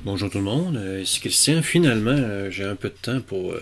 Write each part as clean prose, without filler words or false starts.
Bonjour tout le monde, ici Christian. Finalement, j'ai un peu de temps pour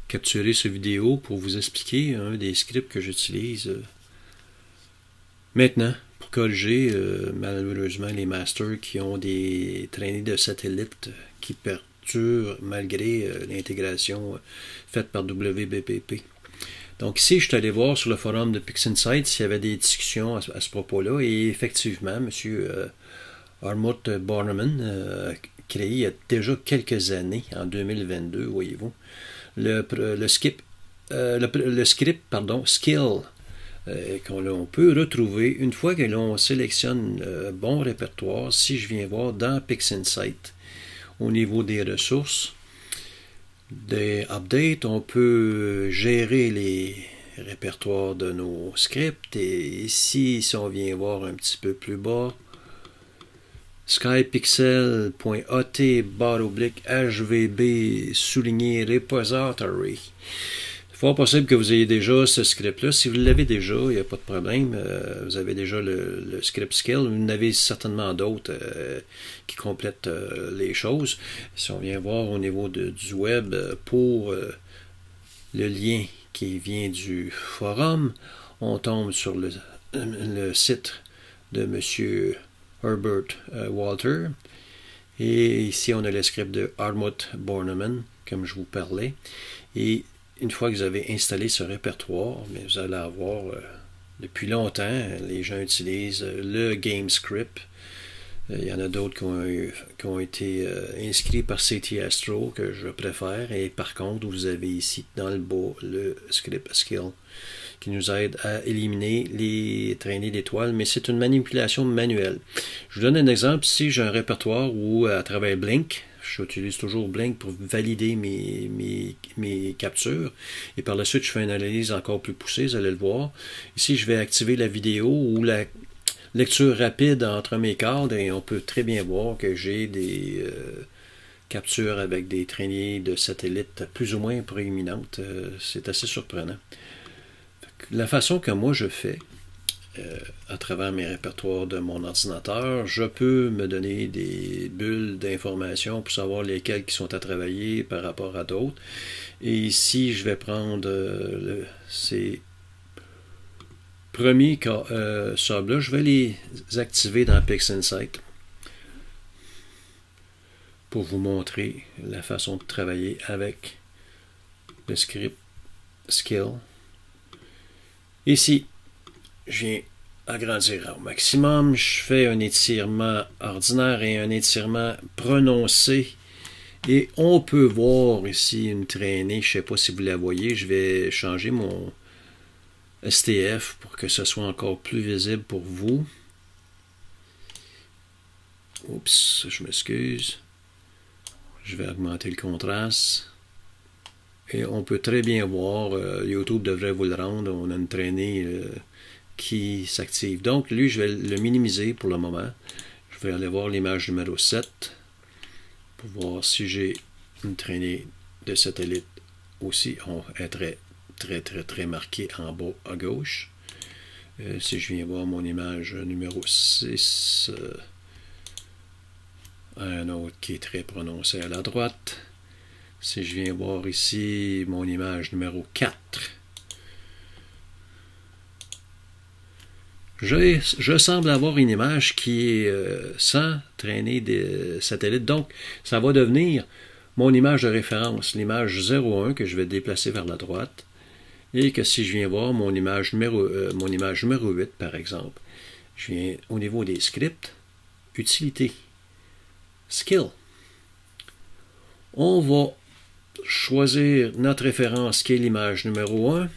capturer cette vidéo pour vous expliquer un des scripts que j'utilise maintenant pour corriger malheureusement les masters qui ont des traînées de satellites qui perturbent malgré l'intégration faite par WBPP. Donc ici, je suis allé voir sur le forum de PixInsight s'il y avait des discussions à ce propos-là, et effectivement, monsieur Armut Bornemann, créé il y a déjà quelques années, en 2022, voyez-vous, le script Skill, qu'on peut retrouver une fois que l'on sélectionne bon répertoire. Si je viens voir dans PixInsight, au niveau des ressources, des updates, on peut gérer les répertoires de nos scripts. Et ici, si on vient voir un petit peu plus bas, skypixel.at/hvb souligné repository. C'est fort possible que vous ayez déjà ce script-là. Si vous l'avez déjà, il n'y a pas de problème. Vous avez déjà le script skill. Vous en avez certainement d'autres qui complètent les choses. Si on vient voir au niveau du web pour le lien qui vient du forum, on tombe sur le site de monsieur Herbert Walter. Et ici, on a le script de Armut Bornemann, comme je vous parlais. Et une fois que vous avez installé ce répertoire, vous allez avoir, depuis longtemps, les gens utilisent le GameScript. Il y en a d'autres qui ont été inscrits par CT Astro, que je préfère. Et par contre, vous avez ici, dans le bas, le script skill, qui nous aide à éliminer les traînées d'étoiles, mais c'est une manipulation manuelle. Je vous donne un exemple. Ici, j'ai un répertoire où, à travers Blink, j'utilise toujours Blink pour valider mes captures. Et par la suite, je fais une analyse encore plus poussée, vous allez le voir. Ici, je vais activer la vidéo ou la lecture rapide entre mes cadres, et on peut très bien voir que j'ai des captures avec des traînées de satellites plus ou moins proéminentes. C'est assez surprenant. La façon que moi je fais, à travers mes répertoires de mon ordinateur, je peux me donner des bulles d'informations pour savoir lesquelles qui sont à travailler par rapport à d'autres. Et ici, je vais prendre ces premiers subs-là, je vais les activer dans PixInsight pour vous montrer la façon de travailler avec le script Skill. Ici, je viens agrandir au maximum. Je fais un étirement ordinaire et un étirement prononcé. Et on peut voir ici une traînée. Je ne sais pas si vous la voyez. Je vais changer mon STF pour que ce soit encore plus visible pour vous. Oups, je m'excuse. Je vais augmenter le contraste. Et on peut très bien voir, YouTube devrait vous le rendre, on a une traînée qui s'active. Donc, lui, je vais le minimiser pour le moment. Je vais aller voir l'image numéro 7 pour voir si j'ai une traînée de satellite aussi. On est très marqué en bas à gauche. Si je viens voir mon image numéro 6, un autre qui est très prononcé à la droite. Si je viens voir ici mon image numéro 4, je semble avoir une image qui est sans traînée de satellite. Donc, ça va devenir mon image de référence, l'image 01 que je vais déplacer vers la droite. Et que si je viens voir mon image numéro 8, par exemple, je viens au niveau des scripts, utilité, skill. On va choisir notre référence qui est l'image numéro 1.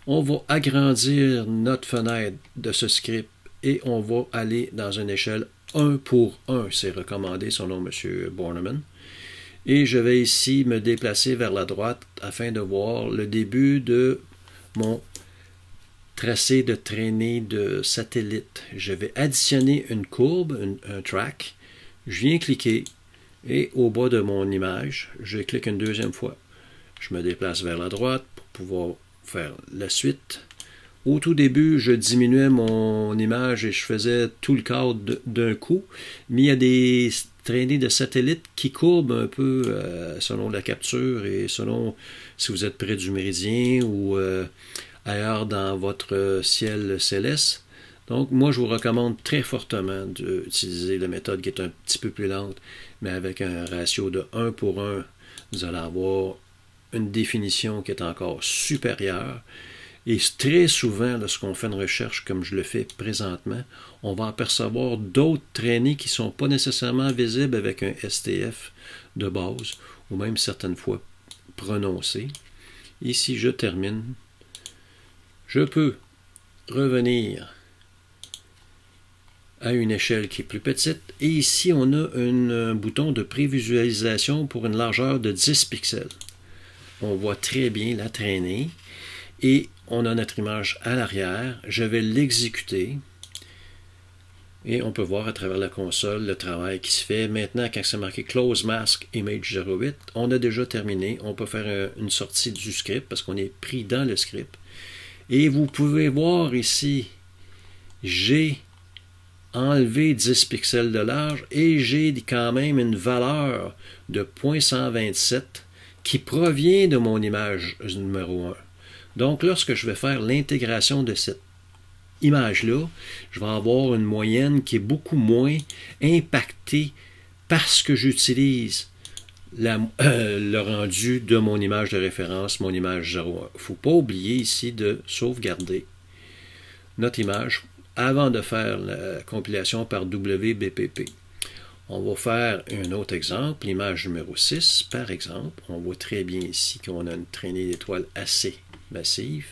On va agrandir notre fenêtre de ce script et on va aller dans une échelle 1 pour 1. C'est recommandé selon M. Bornemann. Et je vais ici me déplacer vers la droite afin de voir le début de mon tracé de traînée de satellite. Je vais additionner une courbe, un track. Je viens cliquer. Et au bas de mon image, je clique une deuxième fois. Je me déplace vers la droite pour pouvoir faire la suite. Au tout début, je diminuais mon image et je faisais tout le cadre d'un coup. Mais il y a des traînées de satellites qui courbent un peu selon la capture et selon si vous êtes près du méridien ou ailleurs dans votre ciel céleste. Donc, moi, je vous recommande très fortement d'utiliser la méthode qui est un petit peu plus lente, mais avec un ratio de 1 pour 1, vous allez avoir une définition qui est encore supérieure. Et très souvent, lorsqu'on fait une recherche comme je le fais présentement, on va apercevoir d'autres traînées qui ne sont pas nécessairement visibles avec un STF de base, ou même certaines fois prononcées. Ici, je termine. Je peux revenir à une échelle qui est plus petite. Et ici, on a un bouton de prévisualisation pour une largeur de 10 pixels. On voit très bien la traînée. Et on a notre image à l'arrière. Je vais l'exécuter. Et on peut voir à travers la console le travail qui se fait. Maintenant, quand c'est marqué Close Mask Image 08, on a déjà terminé. On peut faire une sortie du script parce qu'on est pris dans le script. Et vous pouvez voir ici, j'ai enlevé 10 pixels de large et j'ai quand même une valeur de 0.127 qui provient de mon image numéro 1. Donc, lorsque je vais faire l'intégration de cette image-là, je vais avoir une moyenne qui est beaucoup moins impactée parce que j'utilise le rendu de mon image de référence, mon image 01. Il ne faut pas oublier ici de sauvegarder notre image avant de faire la compilation par WBPP. On va faire un autre exemple, l'image numéro 6, par exemple. On voit très bien ici qu'on a une traînée d'étoiles assez massive.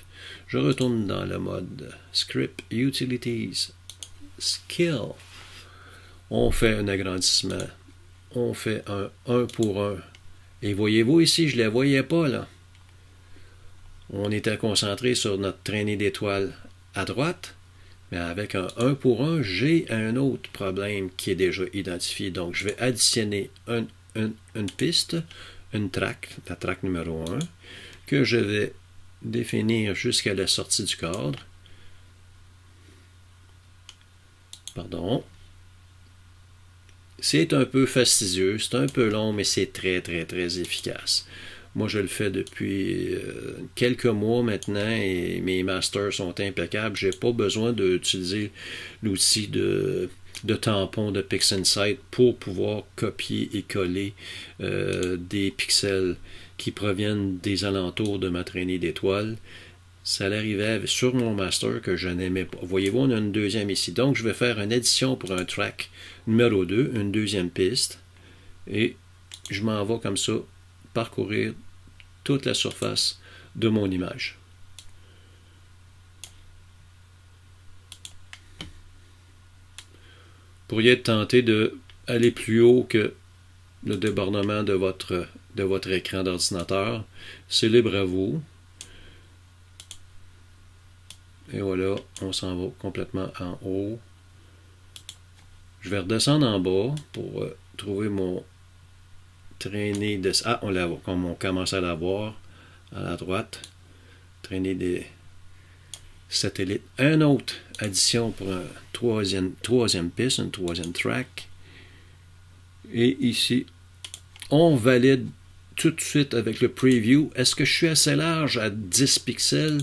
Je retourne dans le mode Script, Utilities, Skill. On fait un agrandissement. On fait un 1 pour 1. Et voyez-vous ici, je ne les voyais pas là. On était concentré sur notre traînée d'étoiles à droite. Mais avec un 1 pour 1, j'ai un autre problème qui est déjà identifié. Donc, je vais additionner une piste, une track, la track numéro 1, que je vais définir jusqu'à la sortie du cadre. Pardon. C'est un peu fastidieux, c'est un peu long, mais c'est très, très, très efficace. Moi, je le fais depuis quelques mois maintenant et mes masters sont impeccables. Je n'ai pas besoin d'utiliser l'outil de tampon de PixInsight pour pouvoir copier et coller des pixels qui proviennent des alentours de ma traînée d'étoiles. Ça arrivait sur mon master que je n'aimais pas. Voyez-vous, on a une deuxième ici. Donc, je vais faire une addition pour un track numéro 2, une deuxième piste. Et je m'en vais comme ça parcourir toute la surface de mon image. Vous pourriez être tenté d'aller plus haut que le débordement de votre écran d'ordinateur. C'est libre à vous. Et voilà, on s'en va complètement en haut. Je vais redescendre en bas pour trouver mon traînée de... Ah, on l'a, comme on commence à la voir à la droite. Traînée des satellites. Un autre addition pour une troisième piste, une troisième track. Et ici, on valide tout de suite avec le preview. Est-ce que je suis assez large à 10 pixels?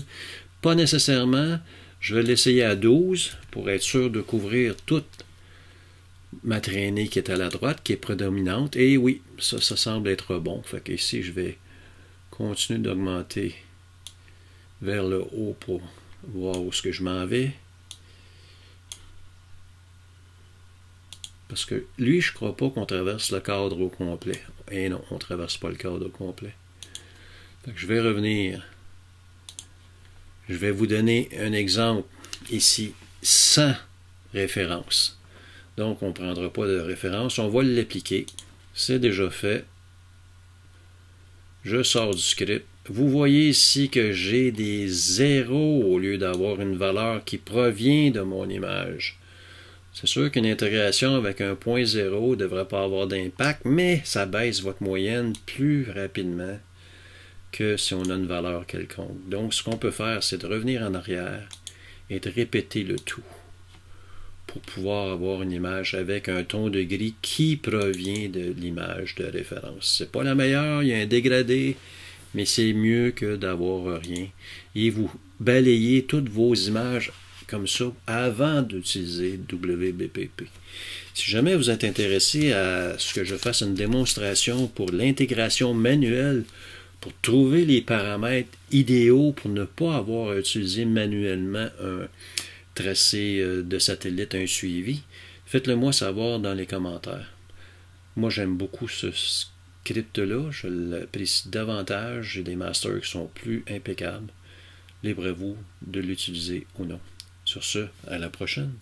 Pas nécessairement. Je vais l'essayer à 12 pour être sûr de couvrir toute ma traînée qui est à la droite, qui est prédominante. Et oui, ça semble être bon. Fait que ici, je vais continuer d'augmenter vers le haut pour voir où est-ce que je m'en vais. Parce que lui, je ne crois pas qu'on traverse le cadre au complet. Et non, on ne traverse pas le cadre au complet. Fait que je vais revenir. Je vais vous donner un exemple ici, sans référence. Donc, on ne prendra pas de référence. On va l'appliquer. C'est déjà fait. Je sors du script. Vous voyez ici que j'ai des zéros au lieu d'avoir une valeur qui provient de mon image. C'est sûr qu'une intégration avec un point 0 ne devrait pas avoir d'impact, mais ça baisse votre moyenne plus rapidement que si on a une valeur quelconque. Donc, ce qu'on peut faire, c'est de revenir en arrière et de répéter le tout. pour pouvoir avoir une image avec un ton de gris qui provient de l'image de référence. C'est pas la meilleure, il y a un dégradé, mais c'est mieux que d'avoir rien. Et vous balayez toutes vos images comme ça avant d'utiliser WBPP. Si jamais vous êtes intéressé à ce que je fasse une démonstration pour l'intégration manuelle, pour trouver les paramètres idéaux pour ne pas avoir à utiliser manuellement un tracé de satellite, un suivi, faites-le moi savoir dans les commentaires. Moi, j'aime beaucoup ce script-là, je l'apprécie davantage. J'ai des masters qui sont plus impeccables. Libre à vous de l'utiliser ou non. Sur ce, à la prochaine.